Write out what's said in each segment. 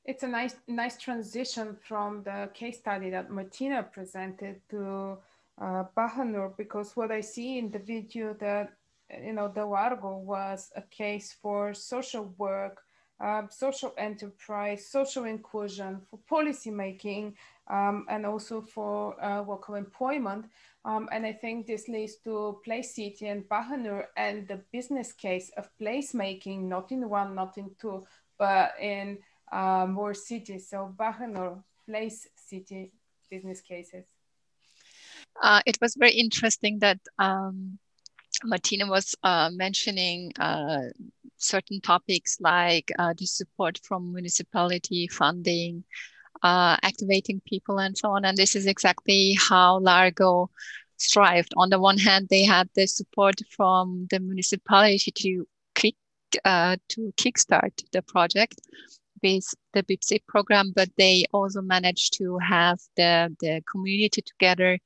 It's a nice transition from the case study that Martina presented to Bahanur, because what I see in the video that the Wargo was a case for social work, social enterprise, social inclusion, for policy making, and also for local employment. And I think this leads to Place City and Bahanur and the business case of placemaking, not in one, not in two, but in more cities. So Bahanur, Place City business cases. It was very interesting that Martina was mentioning certain topics like the support from municipality funding, activating people and so on. And this is exactly how Largo thrived. On the one hand, they had the support from the municipality to kickstart the project with the BIPSI program, but they also managed to have the community together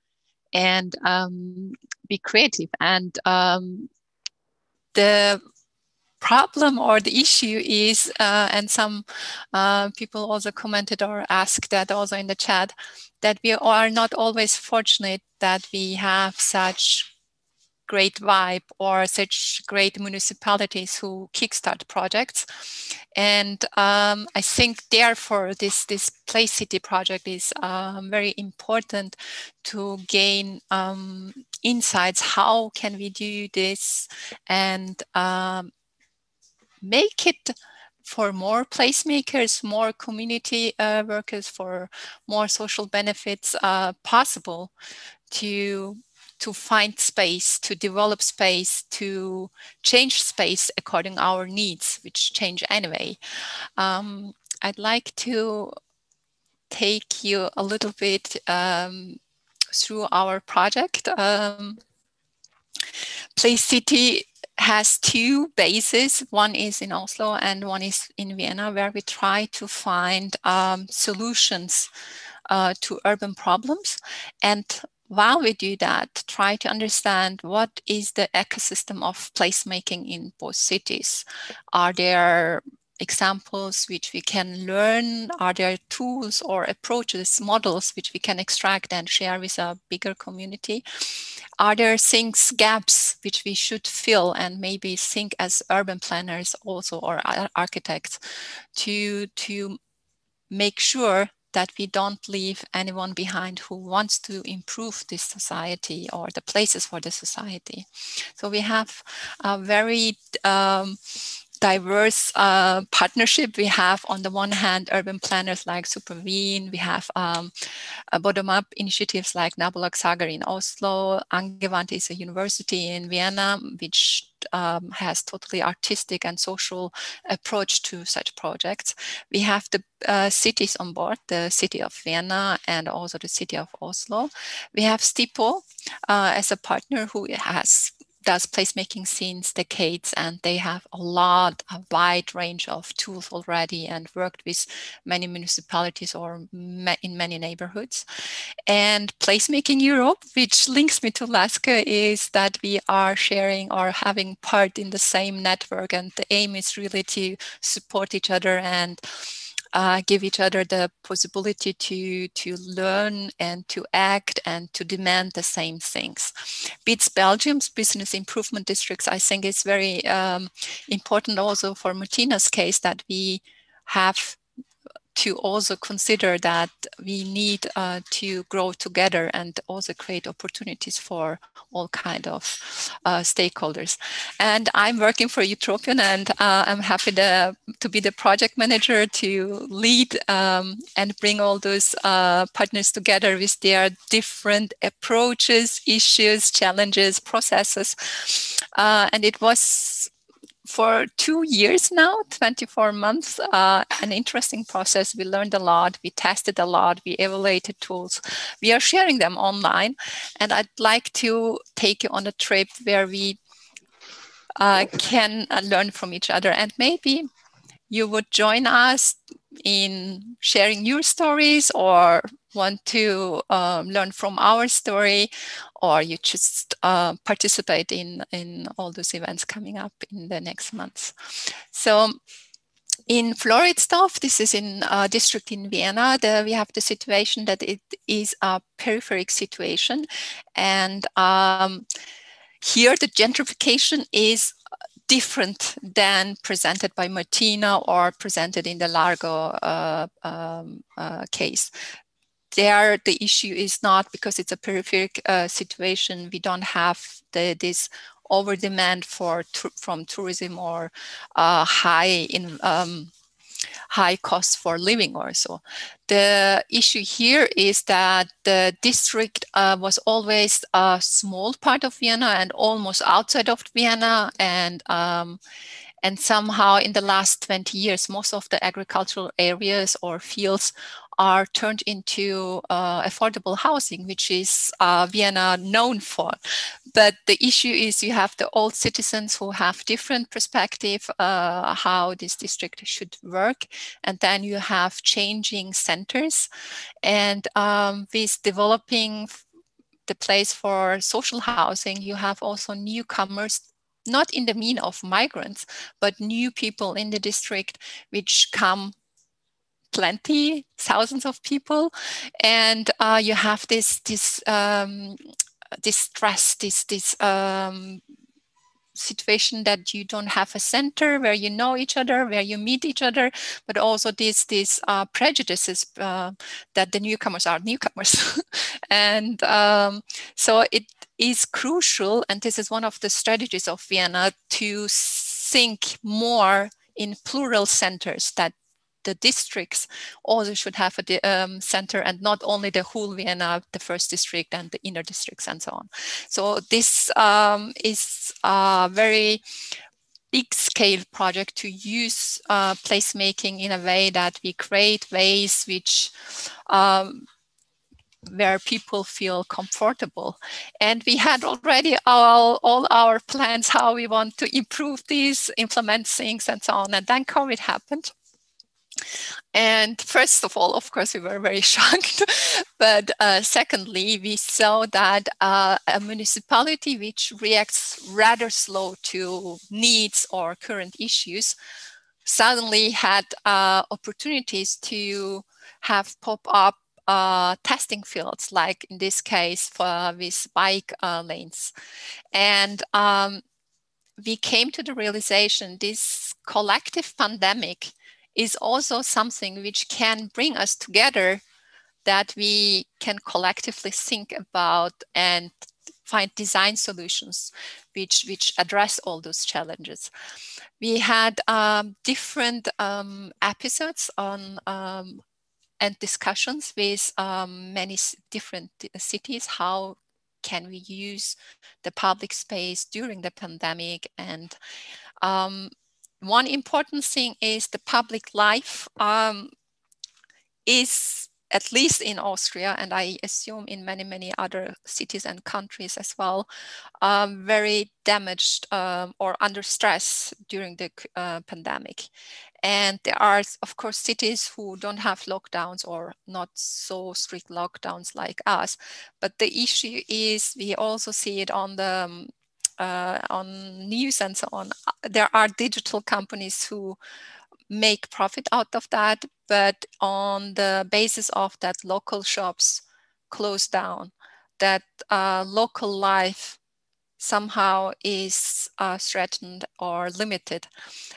and be creative. And the problem or the issue is, and some people also commented or asked that also in the chat, that we are not always fortunate that we have such great vibe or such great municipalities who kickstart projects. And I think therefore this Place City project is very important to gain insights. How can we do this and make it for more placemakers, more community workers, for more social benefits possible to find space, to develop space, to change space according to our needs, which change anyway. I'd like to take you a little bit through our project. Place City has two bases. One is in Oslo and one is in Vienna, where we try to find solutions to urban problems. And while we do that, try to understand what is the ecosystem of placemaking in both cities. Are there examples which we can learn? Are there tools or approaches, models which we can extract and share with a bigger community? Are there things, gaps which we should fill and maybe think as urban planners also or architects to make sure that we don't leave anyone behind who wants to improve this society or the places for the society. So we have a very diverse partnership. We have on the one hand urban planners like Superveen, we have bottom-up initiatives like Nabolagshagar in Oslo. Angewandte is a university in Vienna which has totally artistic and social approach to such projects. We have the cities on board, the city of Vienna and also the city of Oslo. We have Stipo as a partner who does placemaking since decades, and they have a wide range of tools already and worked with many municipalities or in many neighborhoods. And Placemaking Europe, which links me to Laska, is that we are sharing or having part in the same network, and the aim is really to support each other and give each other the possibility to learn and to act and to demand the same things. BITS Belgium's business improvement districts, I think, is very important also for Martina's case, that we have to also consider that we need to grow together and also create opportunities for all kinds of stakeholders. And I'm working for Utopian, and I'm happy to be the project manager to lead and bring all those partners together with their different approaches, issues, challenges, processes. And it was for 2 years now, 24 months, an interesting process. We learned a lot, we tested a lot, we evaluated tools. We are sharing them online, and I'd like to take you on a trip where we can learn from each other, and maybe you would join us in sharing your stories or want to learn from our story, or you just participate in all those events coming up in the next months. So In Floridsdorf, this is in a district in Vienna, we have the situation that it is a peripheric situation. And here the gentrification is different than presented by Martina or presented in the Largo case. There, the issue is not because it's a peripheric situation. We don't have this over demand from tourism or high costs for living or so. The issue here is that the district was always a small part of Vienna and almost outside of Vienna, and somehow in the last 20 years, most of the agricultural areas or fields are turned into affordable housing, which is Vienna known for. But the issue is you have the old citizens who have different perspective how this district should work. And then you have changing centers. And with developing the place for social housing, you have also newcomers, not in the mean of migrants, but new people in the district, which come plenty, thousands of people, and you have this stress, this situation that you don't have a center where you know each other, where you meet each other, but also these prejudices that the newcomers are newcomers. And so it is crucial, and this is one of the strategies of Vienna, to think more in plural centers, that the districts also should have a center, and not only the whole Vienna, the first district and the inner districts and so on. So this is a very big scale project to use placemaking in a way that we create ways which where people feel comfortable. And we had already all our plans how we want to improve these, implement things and so on. And then COVID happened. And first of all, of course, we were very shocked. But secondly, we saw that a municipality which reacts rather slow to needs or current issues suddenly had opportunities to have pop-up testing fields, like in this case with bike lanes. And we came to the realization this collective pandemic is also something which can bring us together, that we can collectively think about and find design solutions which address all those challenges. We had different episodes on and discussions with many different cities. How can we use the public space during the pandemic? And one important thing is the public life is, at least in Austria, and I assume in many other cities and countries as well, very damaged or under stress during the pandemic. And there are, of course, cities who don't have lockdowns or not so strict lockdowns like us. But the issue is, we also see it on the on news and so on. There are digital companies who make profit out of that, but on the basis of that, local shops close down, that local life somehow is threatened or limited.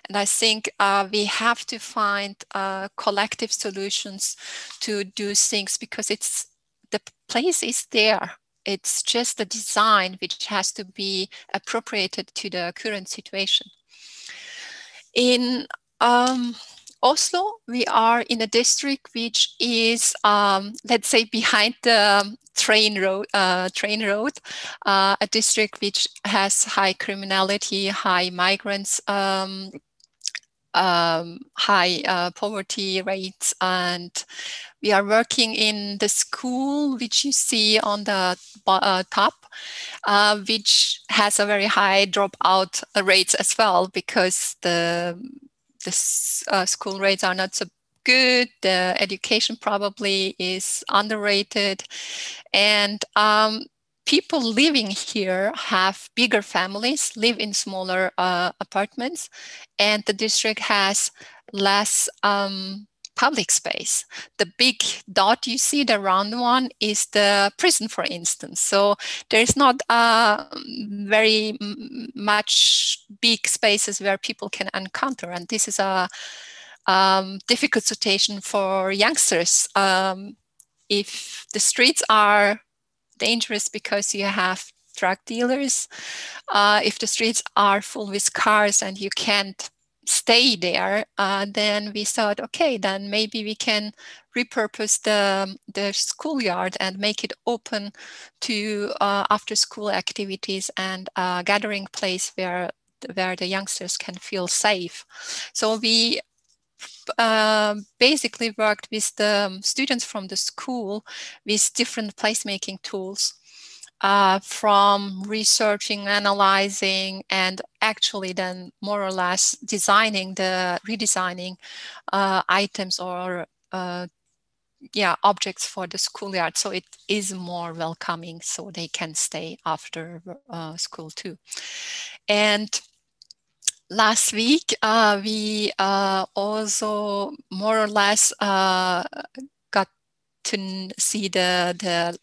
And I think we have to find collective solutions to do things, because the place is there. It's just the design which has to be appropriated to the current situation. In Oslo, we are in a district which is, let's say, behind the train road, a district which has high criminality, high migrants, high poverty rates. And we are working in the school, which you see on the top, which has a very high dropout rates as well, because the school rates are not so good. The education probably is underrated. And people living here have bigger families, live in smaller apartments, and the district has less public space. The big dot you see, the round one, is the prison, for instance. So there's not very much big spaces where people can encounter, and this is a difficult situation for youngsters. If the streets are dangerous because you have drug dealers, if the streets are full with cars and you can't stay there, then we thought, okay, then maybe we can repurpose the schoolyard and make it open to after school activities and a gathering place where the youngsters can feel safe. So we basically worked with the students from the school with different placemaking tools, from researching, analyzing, and actually then more or less redesigning items or objects for the schoolyard, so it is more welcoming, so they can stay after school too. And last week, we also more or less got to see the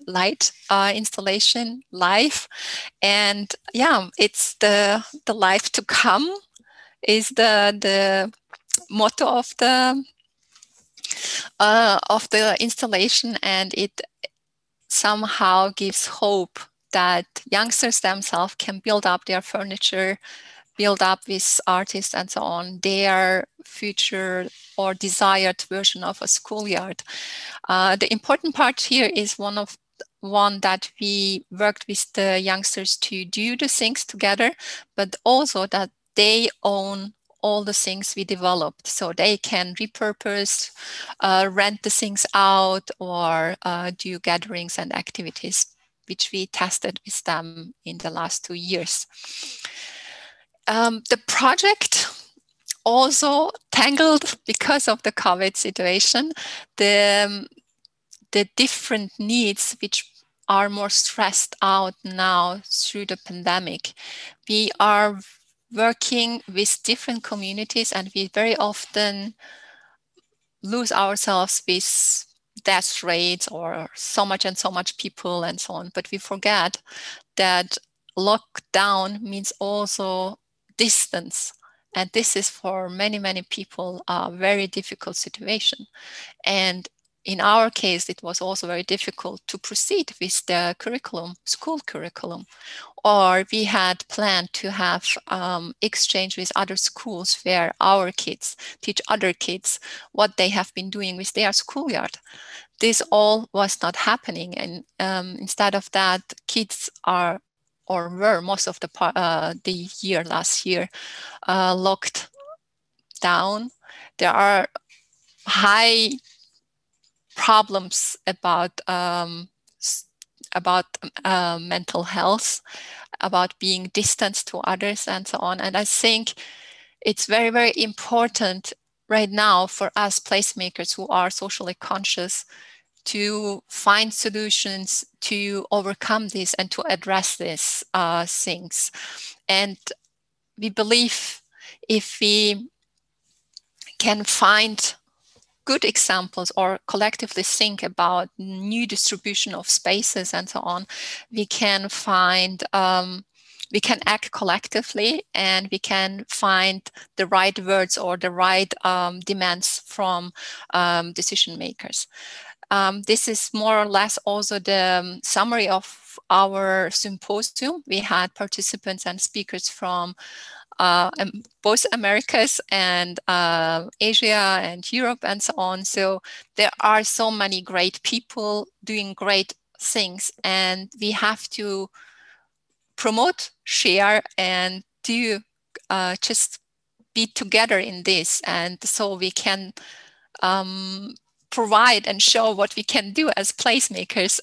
light installation live, and yeah, it's the life to come is the motto of the installation, and it somehow gives hope that youngsters themselves can build up their furniture, build up with artists and so on, their future or desired version of a schoolyard. The important part here is one that we worked with the youngsters to do the things together, but also that they own all the things we developed, so they can repurpose, rent the things out, or do gatherings and activities, which we tested with them in the last 2 years. The project also tangled because of the COVID situation. The different needs which are more stressed out now through the pandemic. We are working with different communities, and we very often lose ourselves with death rates or so much and so much people and so on. But we forget that lockdown means also distance. And this is for many, many people a very difficult situation. And in our case, it was also very difficult to proceed with the curriculum, school curriculum. Or we had planned to have exchange with other schools where our kids teach other kids what they have been doing with their schoolyard. This all was not happening. And instead of that, kids are or were most of the year last year locked down. There are high problems about mental health, about being distant to others and so on. And I think it's very, very important right now for us placemakers who are socially conscious to find solutions to overcome this and to address these things. And we believe if we can find good examples or collectively think about new distribution of spaces and so on, we can find, we can act collectively, and we can find the right words or the right demands from decision makers. This is more or less also the summary of our symposium. We had participants and speakers from both Americas and Asia and Europe and so on. So there are so many great people doing great things, and we have to promote, share, and do just be together in this. And so we can provide and show what we can do as placemakers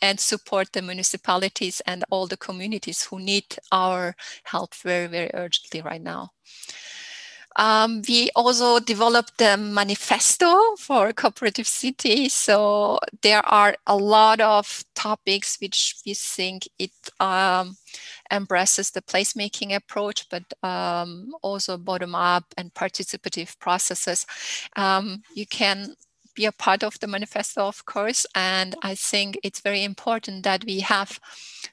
and support the municipalities and all the communities who need our help very, very urgently right now. We also developed the Manifesto for Cooperative City. So there are a lot of topics which we think it embraces the placemaking approach, but also bottom-up and participative processes. You can be a part of the manifesto, of course, and I think it's very important that we have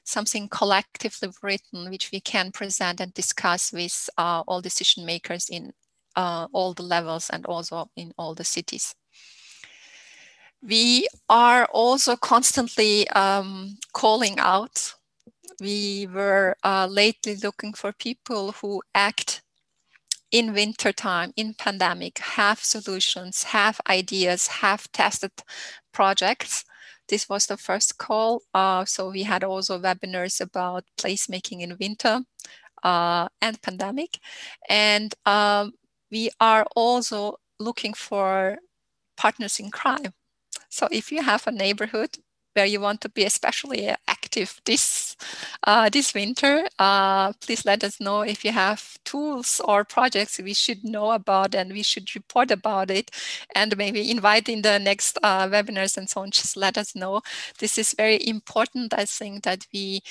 something collectively written which we can present and discuss with all decision makers in all the levels and also in all the cities. We are also constantly calling out. We were lately looking for people who act in wintertime, in pandemic, have solutions, have ideas, have tested projects. This was the first call. So we had also webinars about placemaking in winter and pandemic. And we are also looking for partners in crime. So if you have a neighborhood where you want to be especially active this winter, please let us know if you have tools or projects we should know about and we should report about it, and maybe invite in the next webinars and so on. Just let us know. This is very important, I think, that we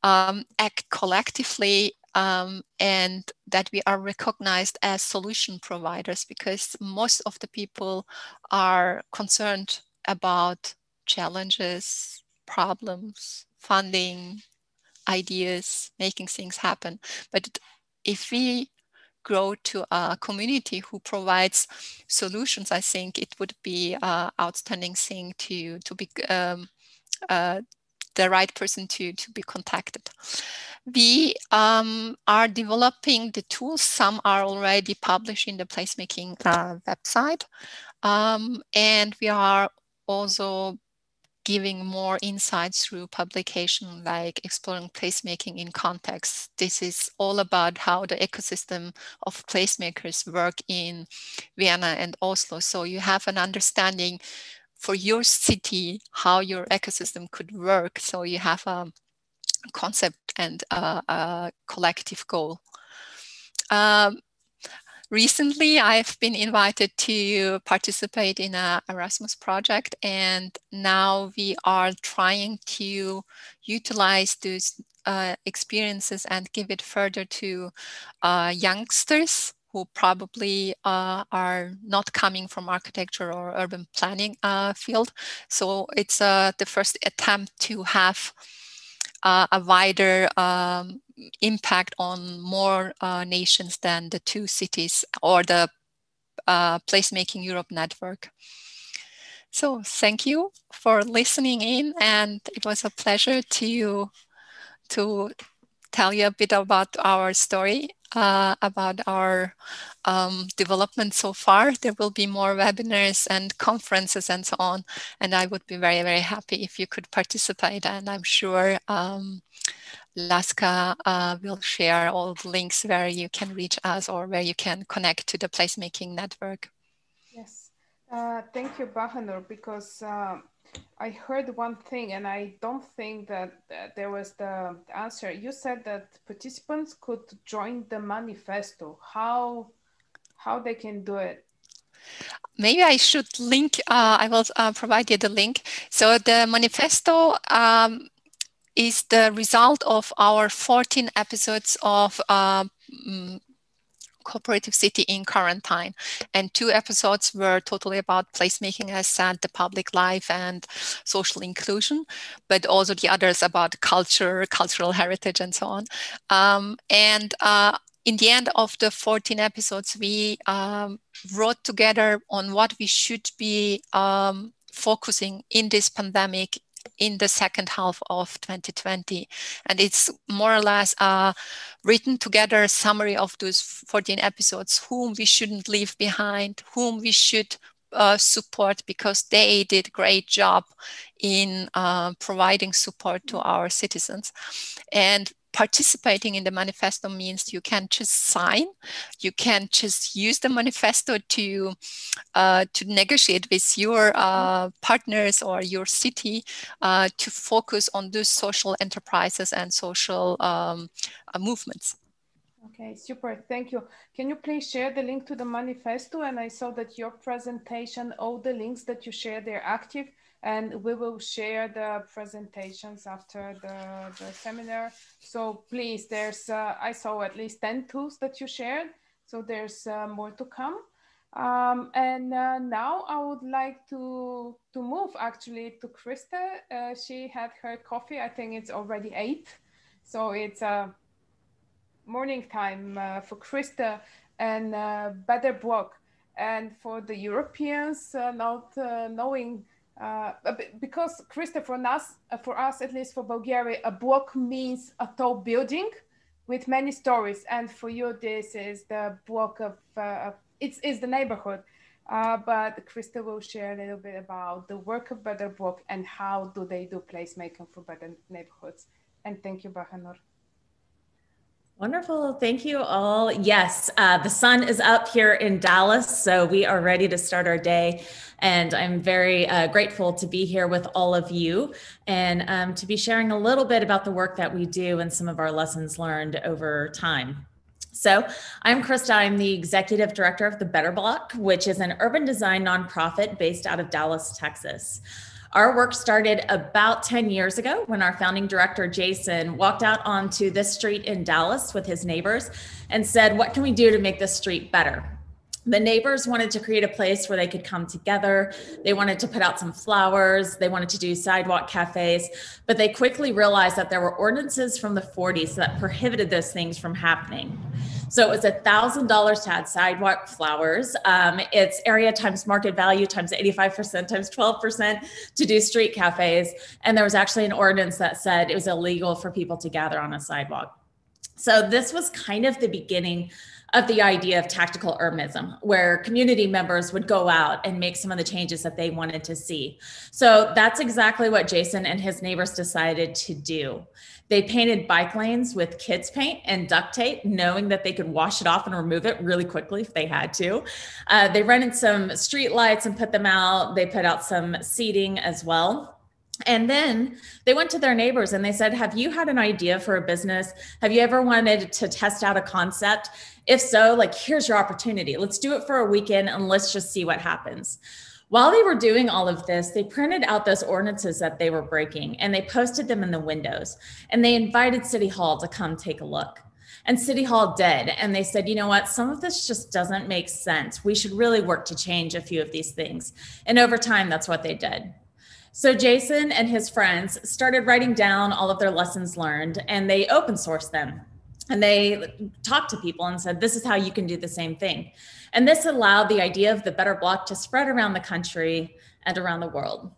act collectively and that we are recognized as solution providers, because most of the people are concerned about challenges, problems, funding, ideas, making things happen. But if we grow to a community who provides solutions, I think it would be an outstanding thing to be the right person to be contacted. We are developing the tools. Some are already published in the Placemaking website. And we are also giving more insights through publication, like exploring placemaking in context. This is all about how the ecosystem of placemakers work in Vienna and Oslo. So you have an understanding for your city, how your ecosystem could work. So you have a concept and a collective goal. Recently, I've been invited to participate in an Erasmus project, and now we are trying to utilize those experiences and give it further to youngsters who probably are not coming from architecture or urban planning field. So it's the first attempt to have a wider impact on more nations than the two cities or the Placemaking Europe network. So thank you for listening in, and it was a pleasure to tell you a bit about our story, about our development so far. There will be more webinars and conferences and so on, and I would be very, very happy if you could participate, and I'm sure Laska will share all the links where you can reach us or where you can connect to the Placemaking network. Yes, thank you, Bahanur, because I heard one thing and I don't think that there was the answer. You said that participants could join the manifesto. How they can do it? Maybe I should link, I will provide you the link. So the manifesto is the result of our 14 episodes of Cooperative City in Quarantine. And 2 episodes were totally about placemaking, as said, the public life and social inclusion, but also the others about culture, cultural heritage, and so on. In the end of the 14 episodes, we wrote together on what we should be focusing in this pandemic in the second half of 2020. And it's more or less written together a summary of those 14 episodes, whom we shouldn't leave behind, whom we should support because they did a great job in providing support to our citizens. And participating in the manifesto means you can just sign, you can just use the manifesto to negotiate with your partners or your city to focus on those social enterprises and social movements. Okay, super. Thank you. Can you please share the link to the manifesto? And I saw that your presentation, all the links that you share, they're active, and we will share the presentations after the seminar. So please, there's, I saw at least 10 tools that you shared. So there's more to come. And now I would like to move actually to Krista. She had her coffee. I think it's already 8. So it's morning time for Krista and better block. And for the Europeans not knowing, because Krista, for us, at least for Bulgaria, a block means a tall building with many stories. And for you, this is the block of, it's the neighborhood. But Krista will share a little bit about the work of Better Block and how do they do placemaking for better neighborhoods. And thank you, Bahanur. Wonderful. Thank you all. Yes, the sun is up here in Dallas, so we are ready to start our day. And I'm very grateful to be here with all of you and to be sharing a little bit about the work that we do and some of our lessons learned over time. So I'm Krista. I'm the executive director of the Better Block, which is an urban design nonprofit based out of Dallas, Texas. Our work started about 10 years ago when our founding director, Jason, walked out onto this street in Dallas with his neighbors and said, what can we do to make this street better? The neighbors wanted to create a place where they could come together. They wanted to put out some flowers. They wanted to do sidewalk cafes, but they quickly realized that there were ordinances from the 40s that prohibited those things from happening. So it was $1,000 to add sidewalk flowers. It's area times market value times 85% times 12% to do street cafes. And there was actually an ordinance that said it was illegal for people to gather on a sidewalk. So this was kind of the beginning of the idea of tactical urbanism, where community members would go out and make some of the changes that they wanted to see. So that's exactly what Jason and his neighbors decided to do. They painted bike lanes with kids paint and duct tape, knowing that they could wash it off and remove it really quickly if they had to. They rented some street lights and put them out. They put out some seating as well. And then they went to their neighbors and they said, have you had an idea for a business? Have you ever wanted to test out a concept? If so, like, here's your opportunity. Let's do it for a weekend and let's just see what happens. While they were doing all of this, they printed out those ordinances that they were breaking and they posted them in the windows and they invited City Hall to come take a look. And City Hall did. And they said, you know what, some of this just doesn't make sense. We should really work to change a few of these things. And over time, that's what they did. So Jason and his friends started writing down all of their lessons learned and they open sourced them. And they talked to people and said, this is how you can do the same thing. And this allowed the idea of the Better Block to spread around the country and around the world.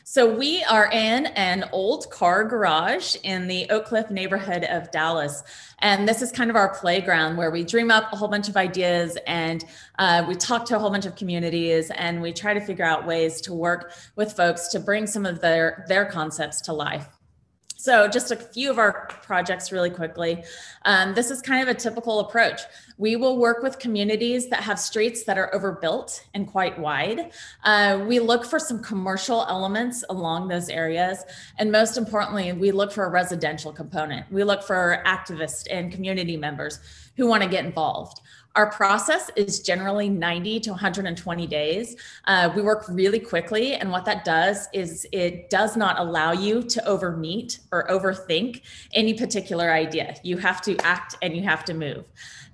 So we are in an old car garage in the Oak Cliff neighborhood of Dallas. And this is kind of our playground where we dream up a whole bunch of ideas and we talk to a whole bunch of communities and we try to figure out ways to work with folks to bring some of their concepts to life. So just a few of our projects really quickly. This is kind of a typical approach. We will work with communities that have streets that are overbuilt and quite wide. We look for some commercial elements along those areas. And most importantly, we look for a residential component. We look for activists and community members who want to get involved. Our process is generally 90 to 120 days. We work really quickly. And what that does is it does not allow you to overmeet or overthink any particular idea. You have to act and you have to move.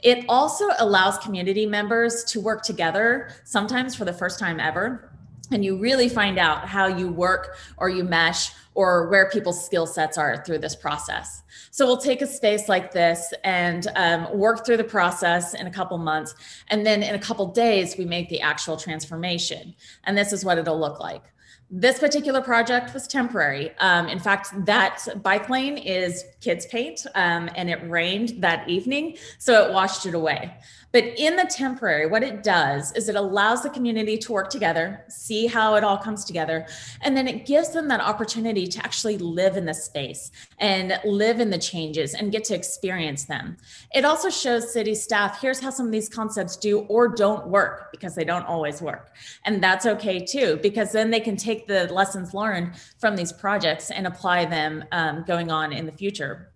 It also allows community members to work together, sometimes for the first time ever. And you really find out how you work or you mesh or where people's skill sets are through this process. So we'll take a space like this and work through the process in a couple months. And then in a couple days, we make the actual transformation. And this is what it'll look like. This particular project was temporary. In fact, that bike lane is kids paint and it rained that evening, so it washed it away. But in the temporary, what it does is it allows the community to work together, see how it all comes together, and then it gives them that opportunity to actually live in the space and live in the changes and get to experience them. It also shows city staff, here's how some of these concepts do or don't work, because they don't always work. And that's okay too, because then they can take the lessons learned from these projects and apply them going on in the future.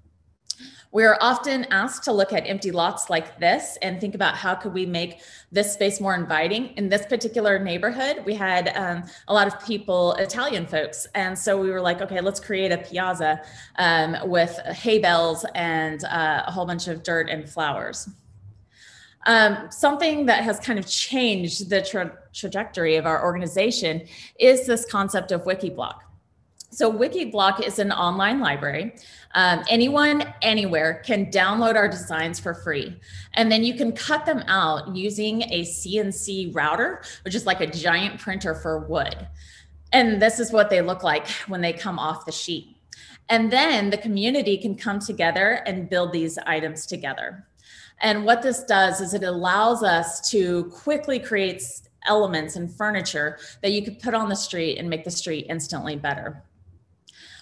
We're often asked to look at empty lots like this and think about how could we make this space more inviting. In this particular neighborhood, we had a lot of people, Italian folks. And so we were like, okay, let's create a piazza with hay bales and a whole bunch of dirt and flowers. Something that has kind of changed the trajectory of our organization is this concept of Wikiblock. So Wikiblock is an online library. Anyone, anywhere can download our designs for free. And then you can cut them out using a CNC router, which is like a giant printer for wood. And this is what they look like when they come off the sheet. And then the community can come together and build these items together. And what this does is it allows us to quickly create elements and furniture that you could put on the street and make the street instantly better.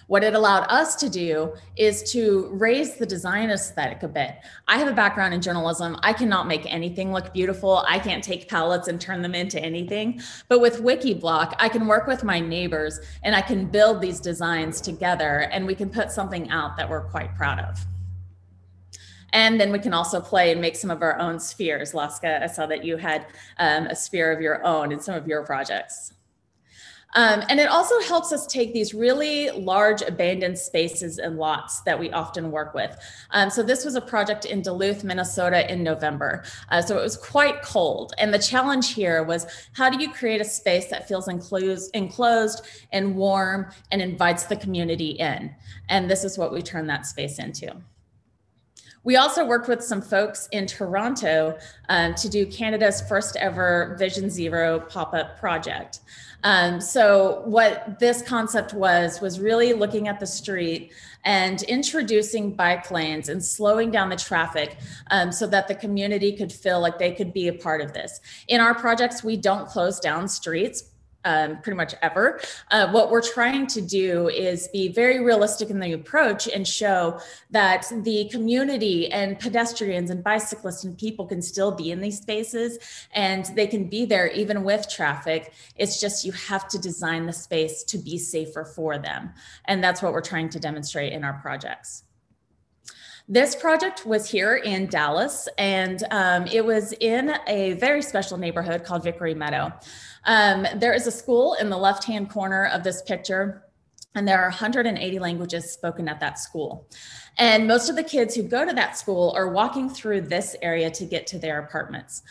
What it allowed us to do is to raise the design aesthetic a bit. I have a background in journalism. I cannot make anything look beautiful. I can't take palettes and turn them into anything. But with Wikiblock, I can work with my neighbors and I can build these designs together and we can put something out that we're quite proud of. And then we can also play and make some of our own spheres. Laska, I saw that you had a sphere of your own in some of your projects. And it also helps us take these really large abandoned spaces and lots that we often work with. So this was a project in Duluth, Minnesota in November. So it was quite cold. And the challenge here was, how do you create a space that feels enclosed and warm and invites the community in? And this is what we turned that space into. We also worked with some folks in Toronto to do Canada's first ever Vision Zero pop-up project. So what this concept was really looking at the street and introducing bike lanes and slowing down the traffic so that the community could feel like they could be a part of this. In our projects, we don't close down streets. Pretty much ever. What we're trying to do is be very realistic in the approach and show that the community and pedestrians and bicyclists and people can still be in these spaces and they can be there even with traffic. It's just you have to design the space to be safer for them. And that's what we're trying to demonstrate in our projects. This project was here in Dallas, and it was in a very special neighborhood called Vickery Meadow. There is a school in the left-hand corner of this picture, and there are 180 languages spoken at that school. And most of the kids who go to that school are walking through this area to get to their apartments.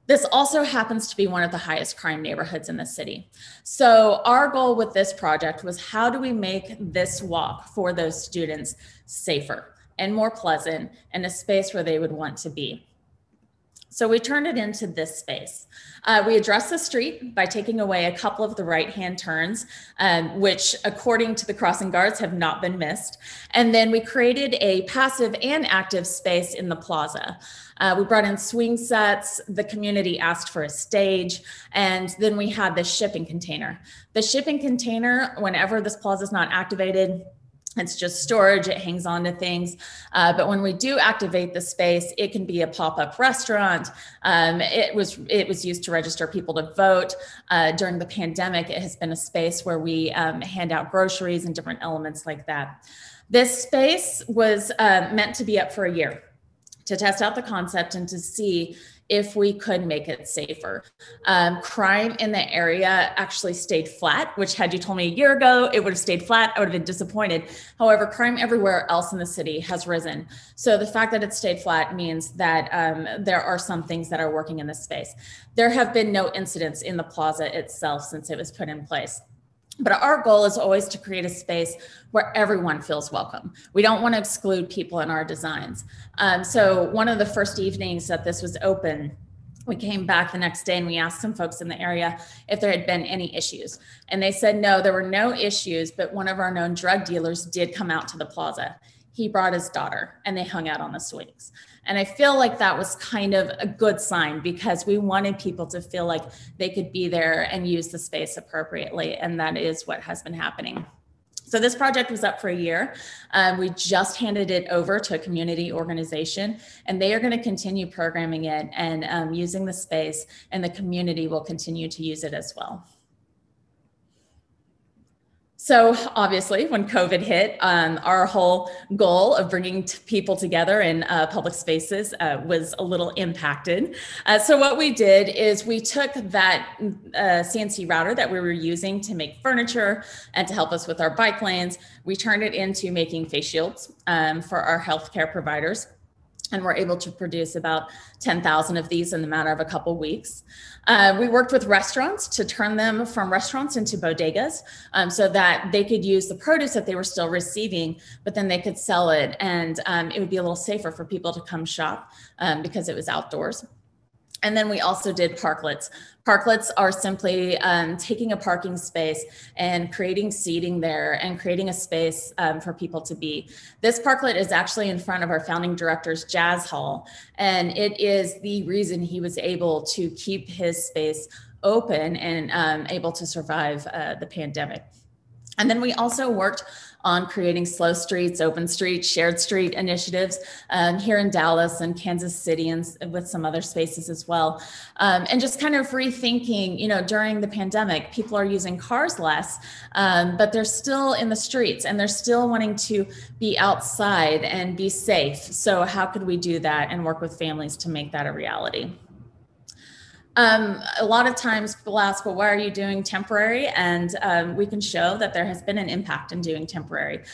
This also happens to be one of the highest crime neighborhoods in the city. So our goal with this project was, how do we make this walk for those students safer and more pleasant and a space where they would want to be? So we turned it into this space. We addressed the street by taking away a couple of the right-hand turns, which according to the crossing guards have not been missed. And then we created a passive and active space in the plaza. We brought in swing sets, the community asked for a stage, and then we had the shipping container. The shipping container, whenever this plaza is not activated, it's just storage, it hangs on to things. But when we do activate the space, it can be a pop-up restaurant. It was used to register people to vote. During the pandemic, it has been a space where we hand out groceries and different elements like that. This space was meant to be up for a year to test out the concept and to see if we could make it safer. Crime in the area actually stayed flat, which had you told me a year ago, it would have stayed flat, I would have been disappointed. However, crime everywhere else in the city has risen. So the fact that it stayed flat means that there are some things that are working in this space. There have been no incidents in the plaza itself since it was put in place. But our goal is always to create a space where everyone feels welcome. We don't want to exclude people in our designs. So one of the first evenings that this was open, we came back the next day and we asked some folks in the area if there had been any issues. And they said, no, there were no issues, but one of our known drug dealers did come out to the plaza. He brought his daughter and they hung out on the swings. And I feel like that was kind of a good sign because we wanted people to feel like they could be there and use the space appropriately. And that is what has been happening. So this project was up for a year. We just handed it over to a community organization and they are going to continue programming it and using the space, and the community will continue to use it as well. So obviously, when COVID hit, our whole goal of bringing people together in public spaces was a little impacted. So what we did is we took that CNC router that we were using to make furniture and to help us with our bike lanes. We turned it into making face shields for our healthcare providers. And we're able to produce about 10,000 of these in the matter of a couple weeks. We worked with restaurants to turn them from restaurants into bodegas so that they could use the produce that they were still receiving, but then they could sell it, and it would be a little safer for people to come shop because it was outdoors. And then we also did parklets. Parklets are simply taking a parking space and creating seating there and creating a space for people to be. This parklet is actually in front of our founding director's jazz hall. And it is the reason he was able to keep his space open and able to survive the pandemic. And then we also worked on creating slow streets, open streets, shared street initiatives here in Dallas and Kansas City, and with some other spaces as well. And just kind of rethinking, during the pandemic, people are using cars less, but they're still in the streets and they're still wanting to be outside and be safe. So how could we do that and work with families to make that a reality? A lot of times people ask, well, why are you doing temporary? And we can show that there has been an impact in doing temporary.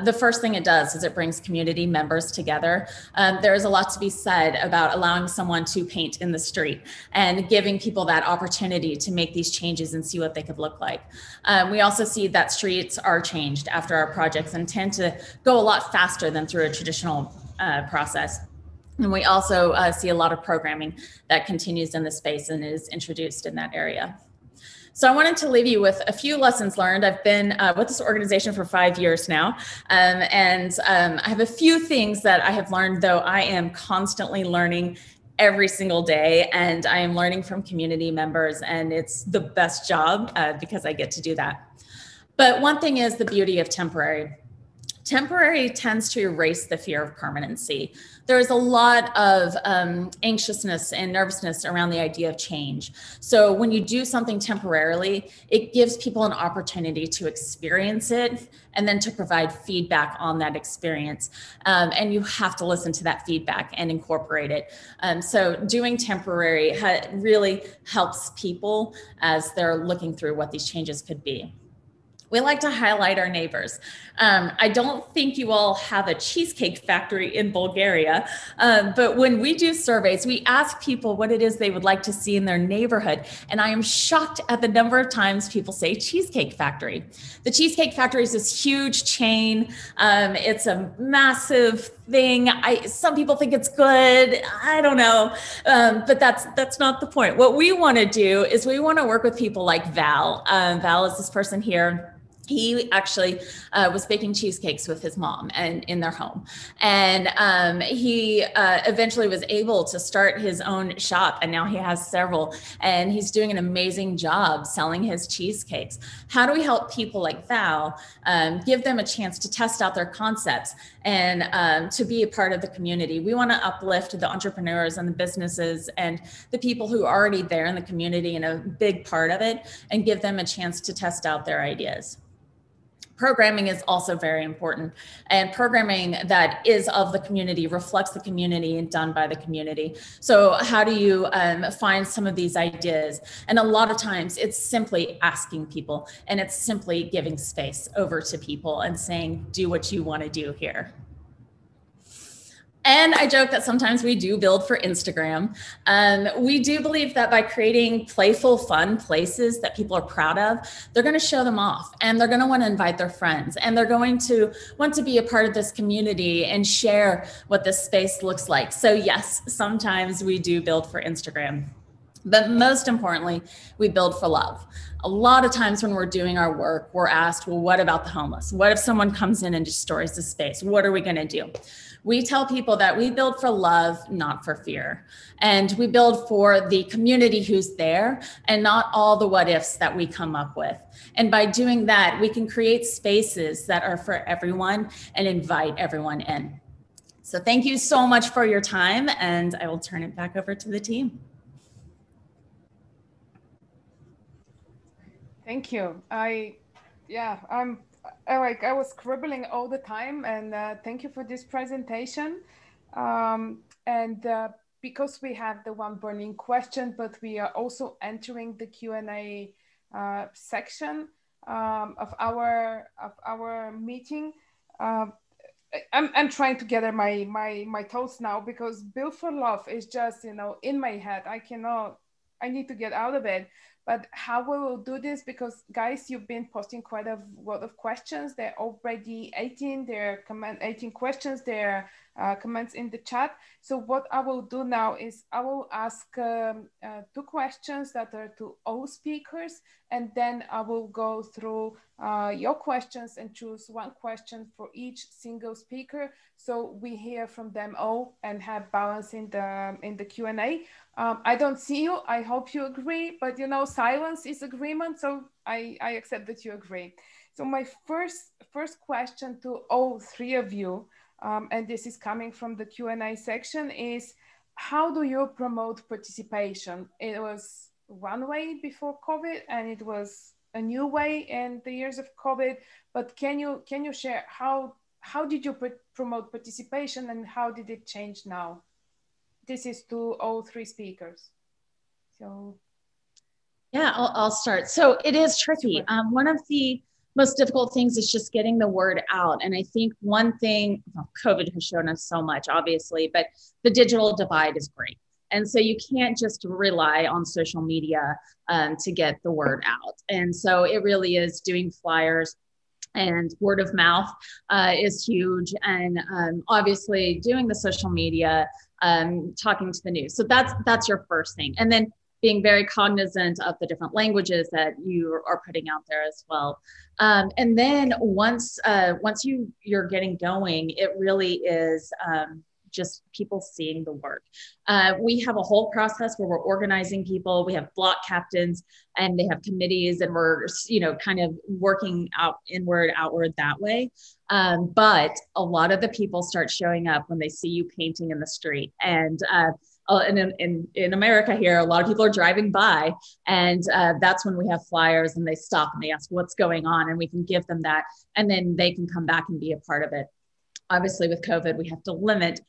The first thing it does is it brings community members together. There is a lot to be said about allowing someone to paint in the street and giving people that opportunity to make these changes and see what they could look like. We also see that streets are changed after our projects and tend to go a lot faster than through a traditional process. And we also see a lot of programming that continues in the space and is introduced in that area. So I wanted to leave you with a few lessons learned. I've been with this organization for 5 years now, and I have a few things that I have learned, though I am constantly learning every single day, and I am learning from community members, and it's the best job because I get to do that. But one thing is the beauty of temporary. Temporary tends to erase the fear of permanency. There is a lot of anxiousness and nervousness around the idea of change. So when you do something temporarily, it gives people an opportunity to experience it and then to provide feedback on that experience. And you have to listen to that feedback and incorporate it. So doing temporary really helps people as they're looking through what these changes could be. We like to highlight our neighbors. I don't think you all have a cheesecake factory in Bulgaria, but when we do surveys, we ask people what it is they would like to see in their neighborhood. And I am shocked at the number of times people say Cheesecake Factory. The Cheesecake Factory is this huge chain. It's a massive thing. Some people think it's good. I don't know, but that's not the point. What we want to do is we want to work with people like Val. Val is this person here. He actually was baking cheesecakes with his mom and in their home. And he eventually was able to start his own shop, and now he has several, and he's doing an amazing job selling his cheesecakes. How do we help people like Val give them a chance to test out their concepts and to be a part of the community? We want to uplift the entrepreneurs and the businesses and the people who are already there in the community and a big part of it, and give them a chance to test out their ideas. Programming is also very important, and programming that is of the community, reflects the community, and done by the community. So how do you find some of these ideas? And a lot of times it's simply asking people, and it's simply giving space over to people and saying, do what you want to do here. And I joke that sometimes we do build for Instagram. We do believe that by creating playful, fun places that people are proud of, they're going to show them off, and they're going to want to invite their friends, and they're going to want to be a part of this community and share what this space looks like. So yes, sometimes we do build for Instagram, but most importantly, we build for love. A lot of times when we're doing our work, we're asked, well, what about the homeless? What if someone comes in and destroys the space? What are we going to do? We tell people that we build for love, not for fear. And we build for the community who's there and not all the what ifs that we come up with. And by doing that, we can create spaces that are for everyone and invite everyone in. So thank you so much for your time, and I will turn it back over to the team. Thank you. Yeah, I was scribbling all the time, and thank you for this presentation. And because we have the one burning question, but we are also entering the Q&A section of our meeting. I'm trying to gather my thoughts now, because Build for Love is just, in my head. I need to get out of it. But how we will do this, because guys, you've been posting quite a lot of questions. There are already 18 questions, there are comments in the chat. So what I will do now is I will ask 2 questions that are to all speakers, and then I will go through your questions and choose 1 question for each single speaker, so we hear from them all and have balance in the Q&A. I don't see you. I hope you agree, but silence is agreement, so I accept that you agree. So my first question to all 3 of you, and this is coming from the Q&A section, is how do you promote participation? It was one way before COVID, and it was a new way in the years of COVID, but can you share how did you promote participation, and how did it change now? This is to all 3 speakers. So yeah, I'll start. So it is tricky. One of the most difficult things is just getting the word out. And I think one thing, well, COVID has shown us so much, obviously, but the digital divide is great. And so you can't just rely on social media to get the word out. And so it really is doing flyers, and word of mouth is huge. And obviously doing the social media, talking to the news. So that's your first thing. And then being very cognizant of the different languages that you are putting out there as well. And then once you're getting going, it really is just people seeing the work. We have a whole process where we're organizing people. We have block captains, and they have committees, and we're, kind of working out inward, outward that way. But a lot of the people start showing up when they see you painting in the street. And in America here, a lot of people are driving by, and that's when we have flyers, and they stop and they ask what's going on, and we can give them that, and then they can come back and be a part of it. Obviously with COVID, we have to limit,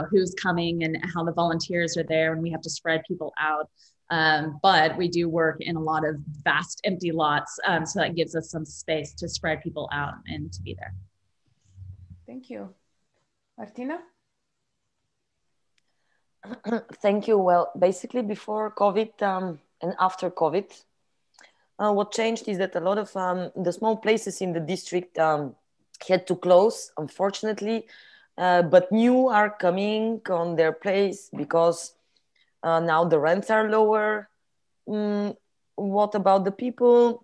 who's coming and how the volunteers are there, and we have to spread people out. But we do work in a lot of vast empty lots. So that gives us some space to spread people out and to be there. Thank you. Martina? Thank you. Well, basically before COVID and after COVID, what changed is that a lot of the small places in the district had to close, unfortunately, but new are coming on their place because now the rents are lower. What about the people?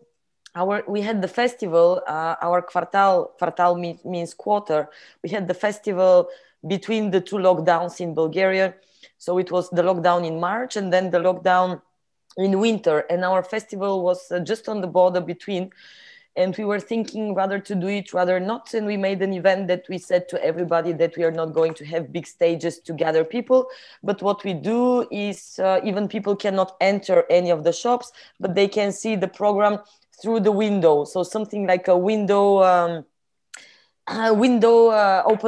We had the festival, our KvARTal means quarter. We had the festival between the 2 lockdowns in Bulgaria. So it was the lockdown in March and then the lockdown in winter. And our festival was just on the border between. And we were thinking rather to do it, rather not. And we made an event that we said to everybody that we are not going to have big stages to gather people. But what we do is even people cannot enter any of the shops, but they can see the program through the window. So something like a open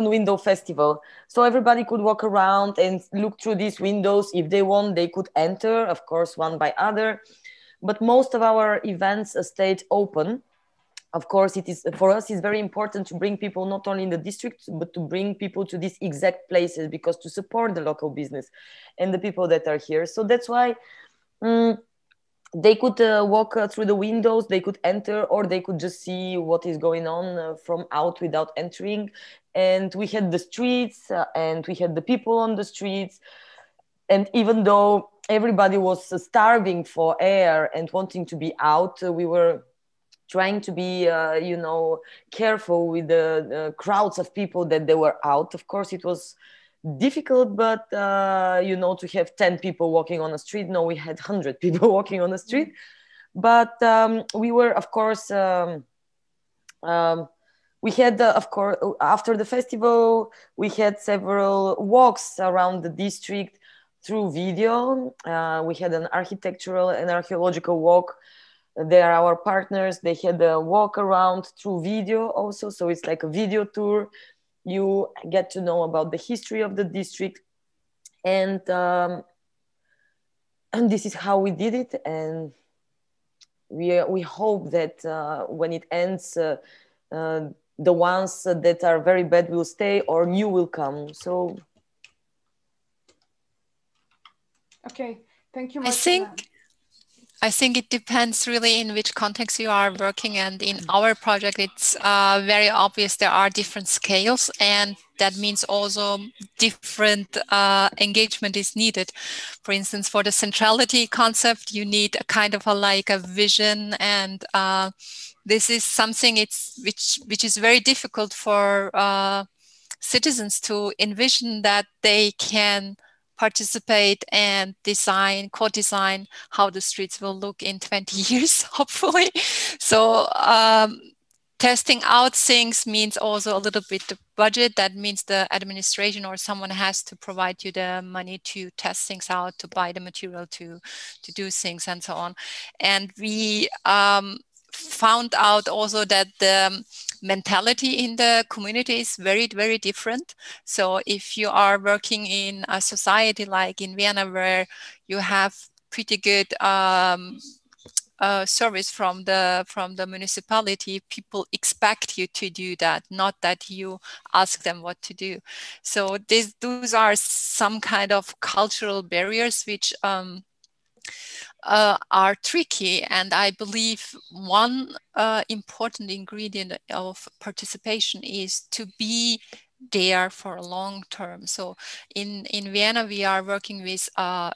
window festival. So everybody could walk around and look through these windows. If they want, they could enter, of course, one by other. But most of our events stayed open. Of course, it is for us, it's very important to bring people not only in the district, but to bring people to these exact places, because to support the local business and the people that are here. So that's why they could walk through the windows, they could enter, or they could just see what is going on from out without entering. And we had the streets and we had the people on the streets. And even though everybody was starving for air and wanting to be out, we were trying to be, careful with the crowds of people that they were out. Of course, it was difficult, but, to have 10 people walking on the street. No, we had 100 people walking on the street. But we were, of course, we had, of course, after the festival, we had several walks around the district through video. We had an architectural and archaeological walk They are our partners. They had a walk around through video also. So it's like a video tour. You get to know about the history of the district. And this is how we did it. And we hope that when it ends, the ones that are very bad will stay or new will come. So. Okay, thank you, Martina. I think it depends really in which context you are working, and in our project it's very obvious there are different scales, and that means also different engagement is needed. For instance, for the centrality concept, you need a kind of like a vision, and this is something which is very difficult for citizens to envision that they can participate and design, co-design how the streets will look in 20 years, hopefully. So testing out things means also a little bit the budget. That means the administration or someone has to provide you the money to test things out, to buy the material, to do things and so on. And we found out also that the mentality in the community is very, very different. So if you are working in a society like in Vienna, where you have pretty good service from the municipality, people expect you to do that, not that you ask them what to do. So those are some kind of cultural barriers which are tricky, and I believe one important ingredient of participation is to be there for a long term. So in Vienna, we are working with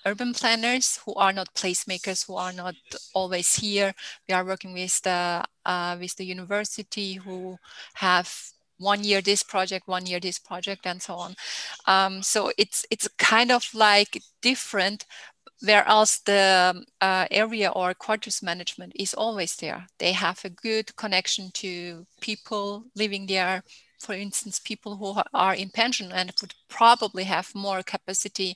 urban planners who are not placemakers, who are not always here. We are working with the university, who have 1 year this project, 1 year this project, and so on. So it's kind of like different. Whereas the area or quarters management is always there. They have a good connection to people living there. For instance, people who are in pension and would probably have more capacity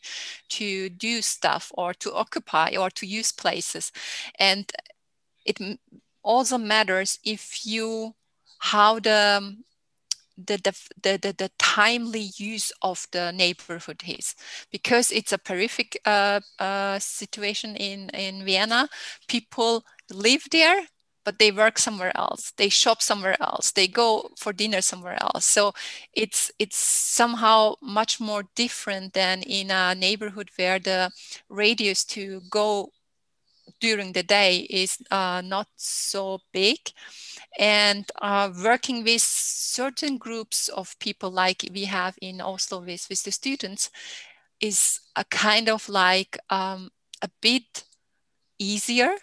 to do stuff or to occupy or to use places. And it also matters if you, how the timely use of the neighborhood is, because it's a peripheral situation in Vienna. People live there, but they work somewhere else. They shop somewhere else. They go for dinner somewhere else. So it's somehow much more different than in a neighborhood where the radius to go during the day is not so big. And working with certain groups of people like we have in Oslo with the students is a kind of like a bit easier,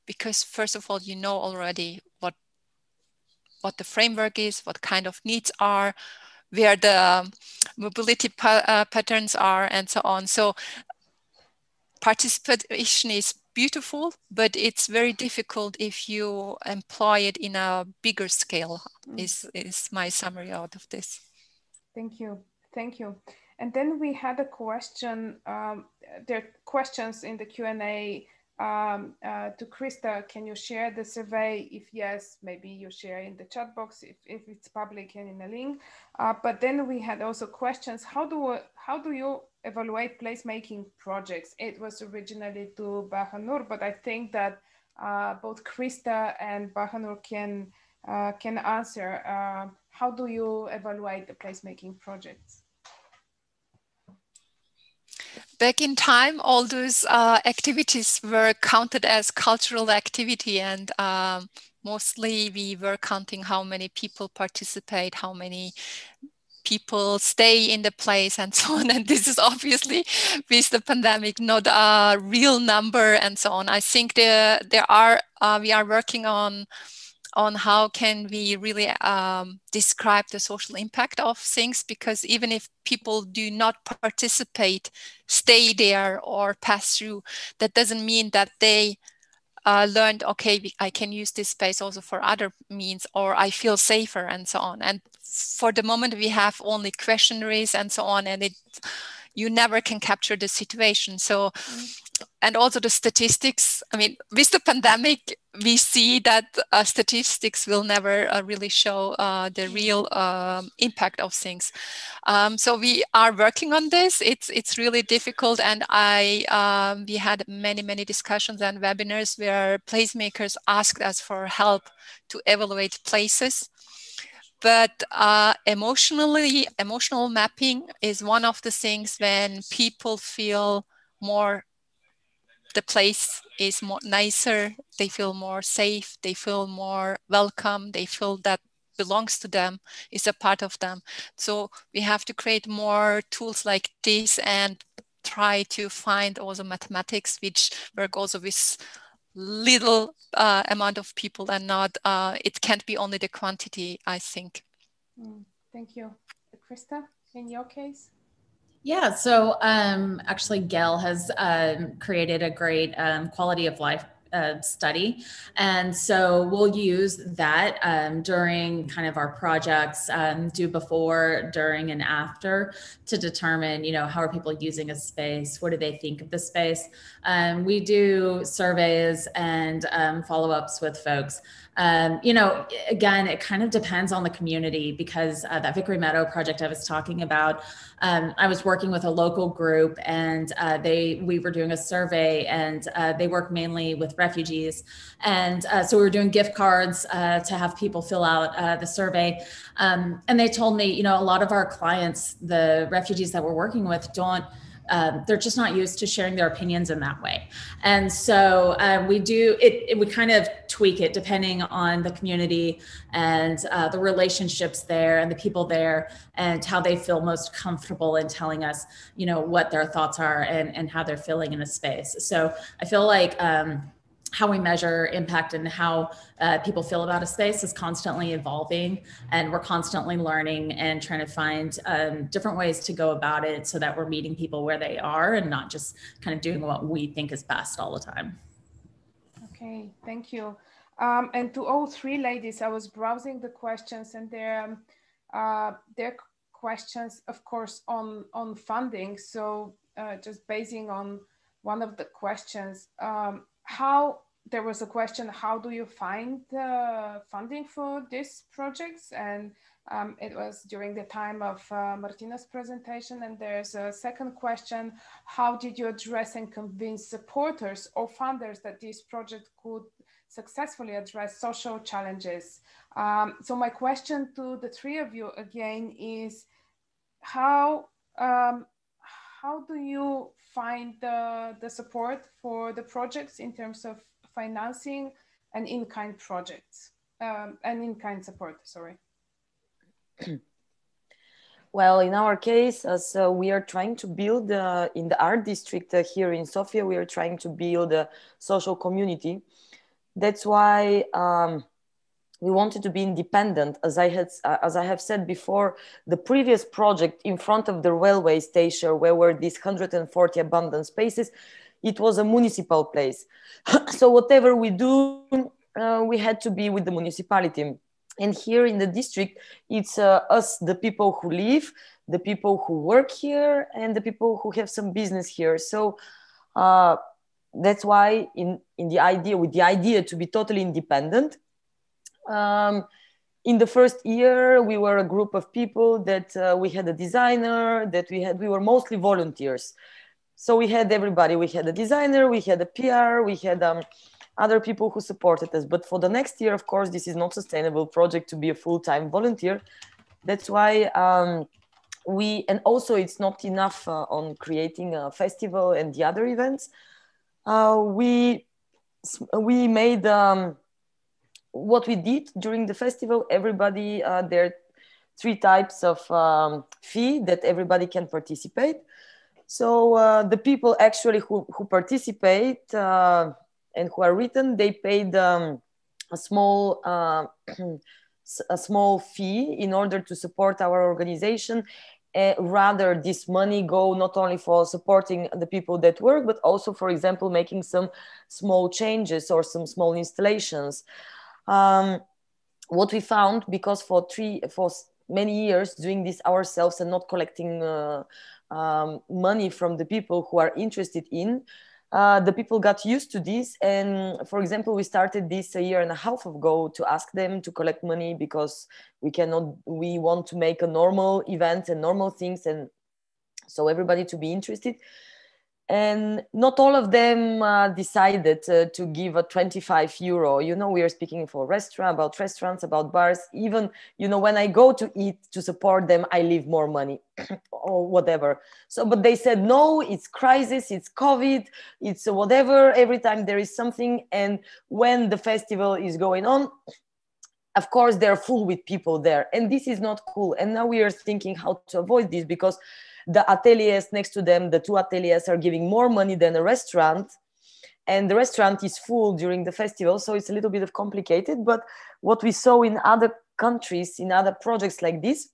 because first of all, you know already what the framework is, what kind of needs are, where the mobility patterns are, and so on. So participation is beautiful, but it's very difficult if you employ it in a bigger scale, is my summary out of this. Thank you. Thank you. And then we had a question, there are questions in the Q&A to Krista. Can you share the survey? If yes, maybe you share in the chat box, if it's public and in a link. But then we had also questions, how do you evaluate placemaking projects? It was originally to Bahanur, but I think that both Krista and Bahanur can answer. How do you evaluate the placemaking projects? Back in time, all those activities were counted as cultural activity, and mostly we were counting how many people participate, how many people stay in the place, and so on. And this is obviously, with the pandemic, not a real number, and so on. I think we are working on how can we really describe the social impact of things, because even if people do not participate, stay there or pass through, that doesn't mean that they learned, okay, I can use this space also for other means, or I feel safer, and so on. And for the moment we have only questionnaires and so on, and you never can capture the situation. So, and also the statistics, I mean, with the pandemic, we see that statistics will never really show the real impact of things. So we are working on this. It's really difficult. And we had many discussions and webinars where placemakers asked us for help to evaluate places. But emotional mapping is one of the things when people feel more, the place is more nicer, they feel more safe, they feel more welcome, they feel that belongs to them, is a part of them. So we have to create more tools like this and try to find also mathematics which work also with little amount of people and not, it can't be only the quantity, I think. Thank you. Krista, in your case? Yeah, so actually Gail has created a great quality of life study. And so we'll use that during kind of our projects, do before, during, and after, to determine, you know, how are people using a space? What do they think of the space? We do surveys and follow-ups with folks. You know, again, it kind of depends on the community, because that Vickery Meadow project I was talking about, I was working with a local group, and we were doing a survey, and they work mainly with refugees. And so we were doing gift cards to have people fill out the survey. And they told me, you know, a lot of our clients, the refugees that we're working with, they're just not used to sharing their opinions in that way. And so we kind of tweak it depending on the community and the relationships there and the people there and how they feel most comfortable in telling us, you know, what their thoughts are and how they're feeling in a space. So I feel like how we measure impact and how people feel about a space is constantly evolving, and we're constantly learning and trying to find different ways to go about it so that we're meeting people where they are and not just kind of doing what we think is best all the time. Okay, thank you. And to all three ladies, I was browsing the questions, and their questions, of course, on funding. So just basing on one of the questions, there was a question, how do you find funding for these projects? And it was during the time of Martina's presentation. And there's a second question, how did you address and convince supporters or funders that this project could successfully address social challenges? So my question to the three of you again is, how do you find the support for the projects in terms of financing and in-kind projects and in-kind support, sorry? Well, in our case, as we are trying to build in the art district here in Sofia, we are trying to build a social community. That's why we wanted to be independent. As I have said before, the previous project in front of the railway station, where were these 140 abandoned spaces, it was a municipal place. So whatever we do, we had to be with the municipality. And here in the district, it's us, the people who live, the people who work here, and the people who have some business here. So that's why with the idea to be totally independent, in the first year, we were a group of people that we had a designer, we were mostly volunteers. So we had everybody, we had a designer, we had a PR, we had other people who supported us. But for the next year, of course, this is not a sustainable project to be a full-time volunteer. That's why and also it's not enough on creating a festival and the other events. We made, what we did during the festival, everybody, there are 3 types of fee that everybody can participate. So the people actually who participate and who are written, they paid a small fee in order to support our organization. Rather, this money go not only for supporting the people that work, but also, for example, making some small changes or some small installations. What we found, because for many years doing this ourselves and not collecting money from the people who are interested in. The people got used to this, and for example, we started this a year and a half ago to ask them to collect money because we want to make a normal event and normal things, and so everybody to be interested. And not all of them decided to give a 25 euro. You know, we are speaking about restaurants, about bars. Even, you know, when I go to eat to support them, I leave more money or whatever. So, but they said, no, it's crisis, it's COVID, it's whatever. Every time there is something. And when the festival is going on, of course, they're full with people there. And this is not cool. And now we are thinking how to avoid this, because the ateliers next to them, the two ateliers, are giving more money than a restaurant, and the restaurant is full during the festival. So it's a little bit of complicated. But what we saw in other countries, in other projects like this,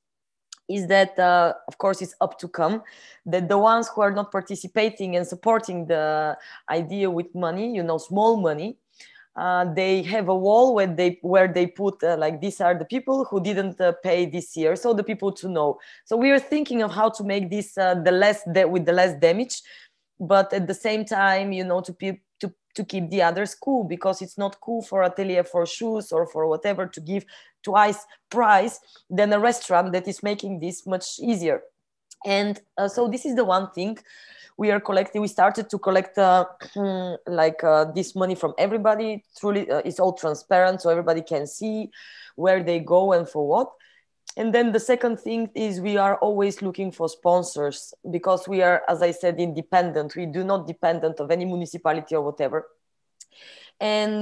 is that, of course, it's up to come, that the ones who are not participating and supporting the idea with money, you know, small money, they have a wall where they put like, these are the people who didn't pay this year, so the people to know. So we are thinking of how to make this with the less damage, but at the same time, you know, to keep the others cool, because it's not cool for atelier for shoes or for whatever to give twice price than a restaurant that is making this much easier. And so this is the one thing we are collecting. We started to collect this money from everybody. Truly, it's all transparent, so everybody can see where they go and for what. And then the second thing is we are always looking for sponsors, because we are, as I said, independent. We do not dependent of any municipality or whatever. And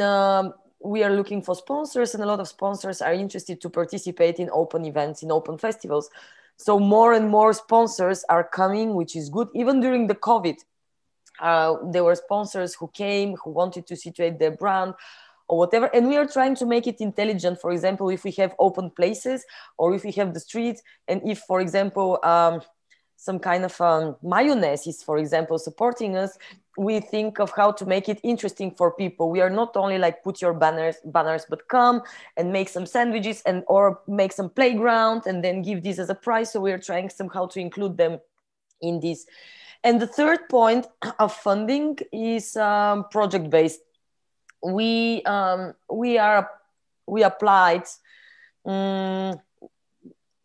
we are looking for sponsors, and a lot of sponsors are interested to participate in open events, in open festivals. So more and more sponsors are coming, which is good. Even during the COVID, there were sponsors who came, who wanted to situate their brand or whatever. And we are trying to make it intelligent. For example, if we have open places, or if we have the streets, and if, for example, some kind of mayonnaise is, for example, supporting us, we think of how to make it interesting for people. We are not only like, put your banners, but come and make some sandwiches or make some playground and then give this as a prize. So we are trying somehow to include them in this. And the third point of funding is project-based. We applied,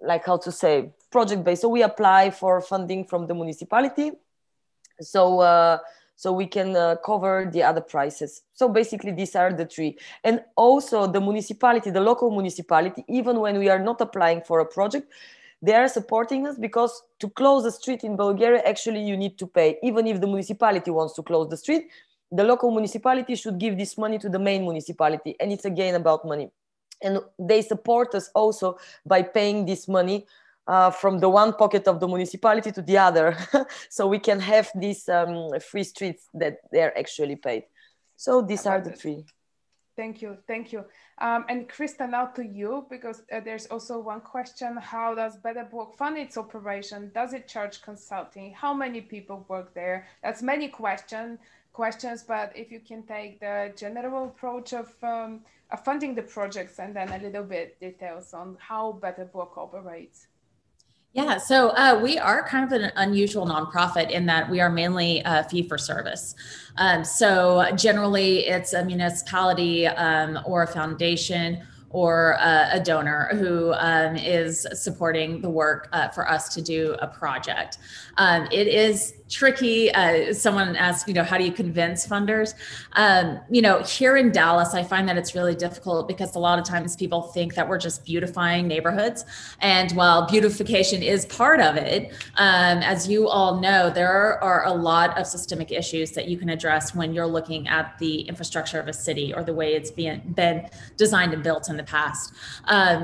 like, how to say, project-based. So we apply for funding from the municipality. So we can cover the other prices. So basically, these are the three. And also the municipality, the local municipality, even when we are not applying for a project, they are supporting us, because to close a street in Bulgaria, actually you need to pay. Even if the municipality wants to close the street, the local municipality should give this money to the main municipality. And it's again about money. And they support us also by paying this money from the one pocket of the municipality to the other. So we can have these free streets that they're actually paid. So these are the three. Thank you. Thank you. And Krista, now to you, because there's also one question. How does Better Work fund its operation? Does it charge consulting? How many people work there? That's many questions, but if you can take the general approach of funding the projects, and then a little bit details on how Better Work operates. Yeah, so we are kind of an unusual nonprofit in that we are mainly fee for service. So generally it's a municipality or a foundation or a donor who is supporting the work for us to do a project. It is tricky. Someone asked, how do you convince funders? Here in Dallas, I find that it's really difficult because a lot of times people think that we're just beautifying neighborhoods. And while beautification is part of it, as you all know, there are a lot of systemic issues that you can address when you're looking at the infrastructure of a city or the way it's been designed and built in the past.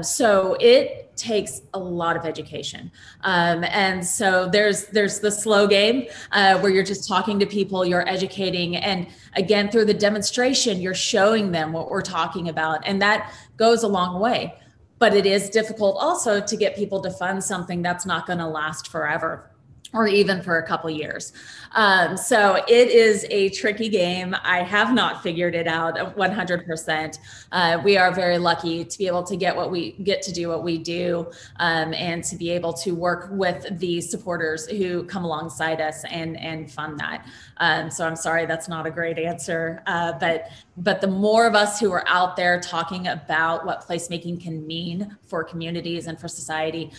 So it takes a lot of education. And so there's the slow game where you're just talking to people, you're educating. And again, through the demonstration, you're showing them what we're talking about. And that goes a long way. But it is difficult also to get people to fund something that's not going to last forever. or even for a couple years. So it is a tricky game. I have not figured it out 100%. We are very lucky to be able to get to do what we do, and to be able to work with the supporters who come alongside us and fund that. So I'm sorry, that's not a great answer, but the more of us who are out there talking about what placemaking can mean for communities and for society,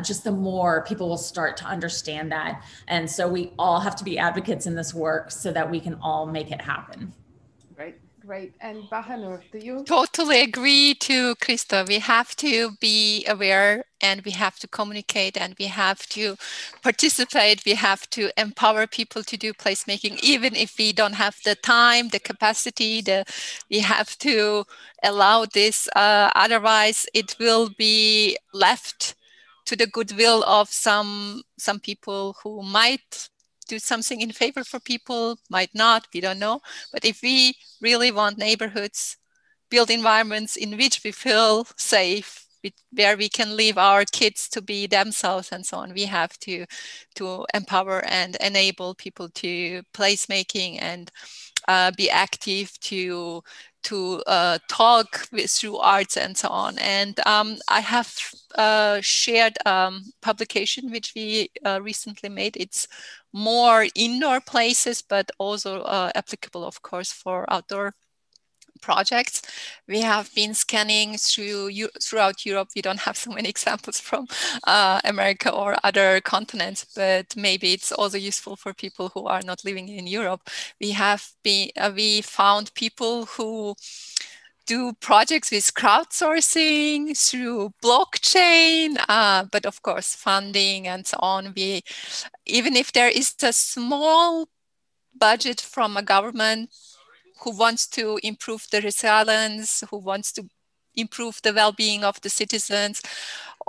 just the more people will start to understand that. And so we all have to be advocates in this work so that we can all make it happen. Great. And Bahanur, do you? Totally agree to Krista. We have to be aware, and we have to communicate, and we have to participate. We have to empower people to do placemaking, even if we don't have the time, the capacity. We have to allow this. Otherwise, it will be left to the goodwill of some people who might do something in favor for people, might not, we don't know. But if we really want neighborhoods, build environments in which we feel safe, where we can leave our kids to be themselves and so on, we have to empower and enable people to placemaking and be active, to talk through arts and so on. And I have shared publication which we recently made. It's more indoor places, but also applicable, of course, for outdoor projects. We have been scanning throughout Europe. We don't have so many examples from America or other continents, but maybe it's also useful for people who are not living in Europe. We found people who do projects with crowdsourcing through blockchain, but of course funding and so on. Even if there is a small budget from a government who wants to improve the resilience, who wants to improve the well-being of the citizens,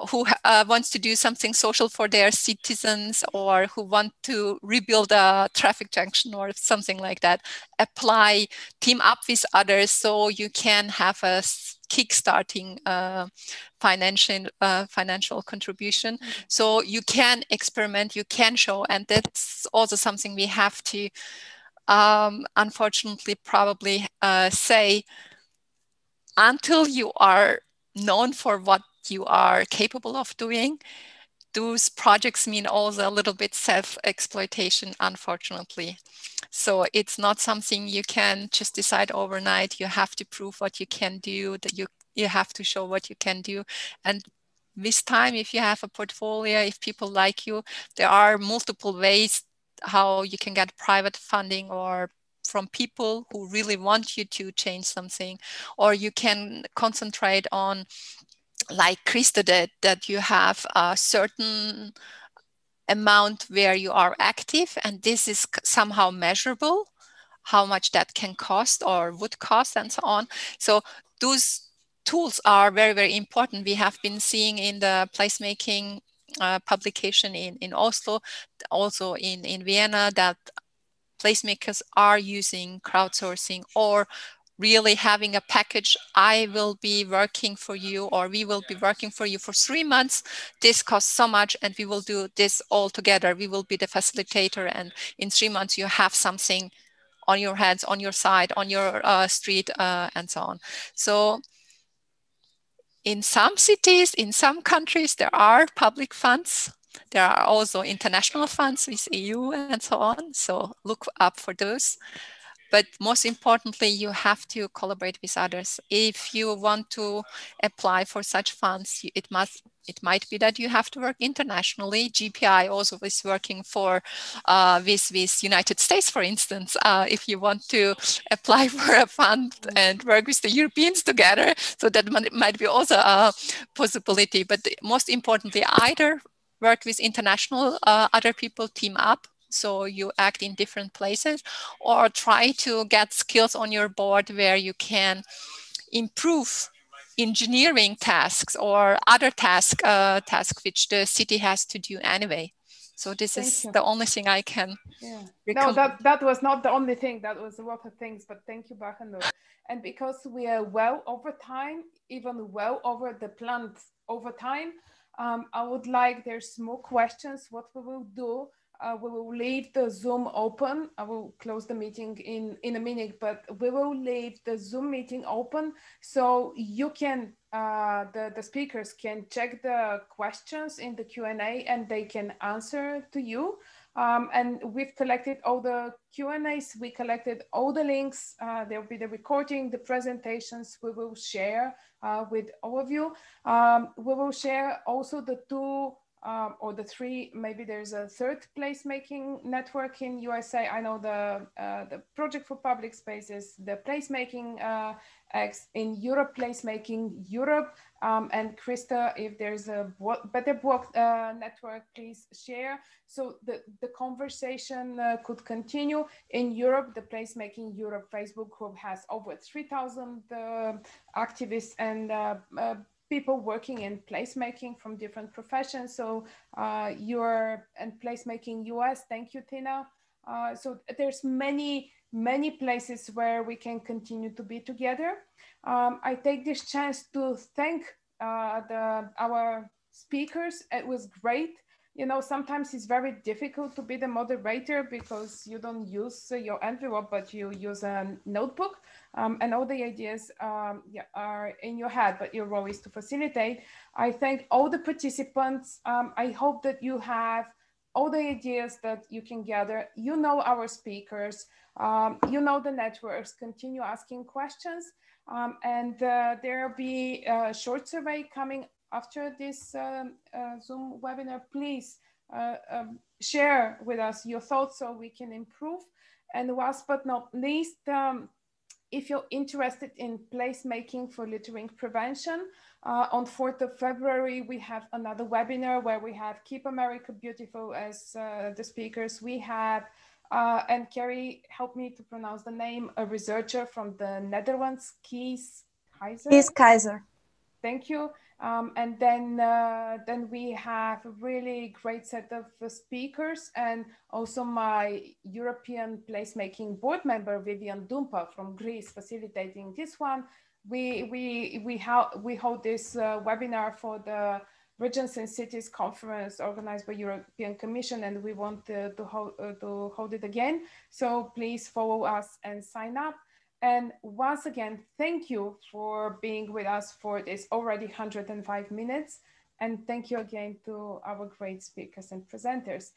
who wants to do something social for their citizens, or who want to rebuild a traffic junction or something like that, team up with others so you can have a kickstarting financial contribution. So you can experiment, you can show, and that's also something we have to unfortunately probably say, until you are known for what you are capable of doing, those projects mean also a little bit self-exploitation, unfortunately. So it's not something you can just decide overnight. You have to prove what you can do, that you have to show what you can do. And with time, if you have a portfolio, if people like you, there are multiple ways how you can get private funding or from people who really want you to change something, or you can concentrate on, like Krista did, that you have a certain amount where you are active, and this is somehow measurable, how much that can cost or would cost and so on. So those tools are very, very important. We have been seeing in the placemaking publication in Oslo, also in Vienna, that placemakers are using crowdsourcing or really having a package. I will be working for you, or we will be working for you for 3 months. This costs so much, and we will do this all together. We will be the facilitator, and in 3 months you have something on your hands, on your side, on your street, and so on. So in some cities, in some countries, there are public funds. There are also international funds with EU and so on. So look up for those. But most importantly, you have to collaborate with others. If you want to apply for such funds, it might be that you have to work internationally. GPI also is working for with United States, for instance. If you want to apply for a fund and work with the Europeans together, so that might be also a possibility. But most importantly, either work with international other people, team up, so you act in different places, or try to get skills on your board where you can improve engineering tasks or other tasks which the city has to do anyway. So this is the only thing I can recommend. No, that was not the only thing. That was a lot of things, but thank you, Bahanur. And because we are well over time, even well over the planned over time, I would like, there's more questions. What we will do, we will leave the Zoom open. I will close the meeting in a minute, but we will leave the Zoom meeting open so you can, the speakers can check the questions in the Q&A and they can answer to you. And we've collected all the Q&As, we collected all the links, there will be the recording, the presentations we will share with all of you. We will share also the two or the three, maybe there's a third placemaking network in USA. I know the Project for Public Spaces, the Placemaking X in Europe, Placemaking Europe, and Krista, if there's a better block network, please share. So the conversation could continue. In Europe, the Placemaking Europe Facebook group has over 3,000 activists and people working in placemaking from different professions. So you're in Placemaking US, thank you, Tina. So there's many places where we can continue to be together. I take this chance to thank our speakers. It was great. You know, sometimes it's very difficult to be the moderator because you don't use your envelope, but you use a notebook, and all the ideas are in your head, but your role is to facilitate. I thank all the participants. I hope that you have all the ideas that you can gather. You know our speakers, you know the networks, continue asking questions, and there will be a short survey coming after this Zoom webinar. Please share with us your thoughts so we can improve. And last but not least, if you're interested in placemaking for littering prevention, on 4th of February, we have another webinar where we have Keep America Beautiful as the speakers. We have, and Carrie, help me to pronounce the name, a researcher from the Netherlands, Kees Keizer. Thank you. And then we have a really great set of speakers, and also my European placemaking board member, Vivian Dumpa from Greece, facilitating this one. We hold this webinar for the Regions and Cities Conference organized by European Commission, and we want to hold it again. So please follow us and sign up. And once again, thank you for being with us for this already 105 minutes. And thank you again to our great speakers and presenters.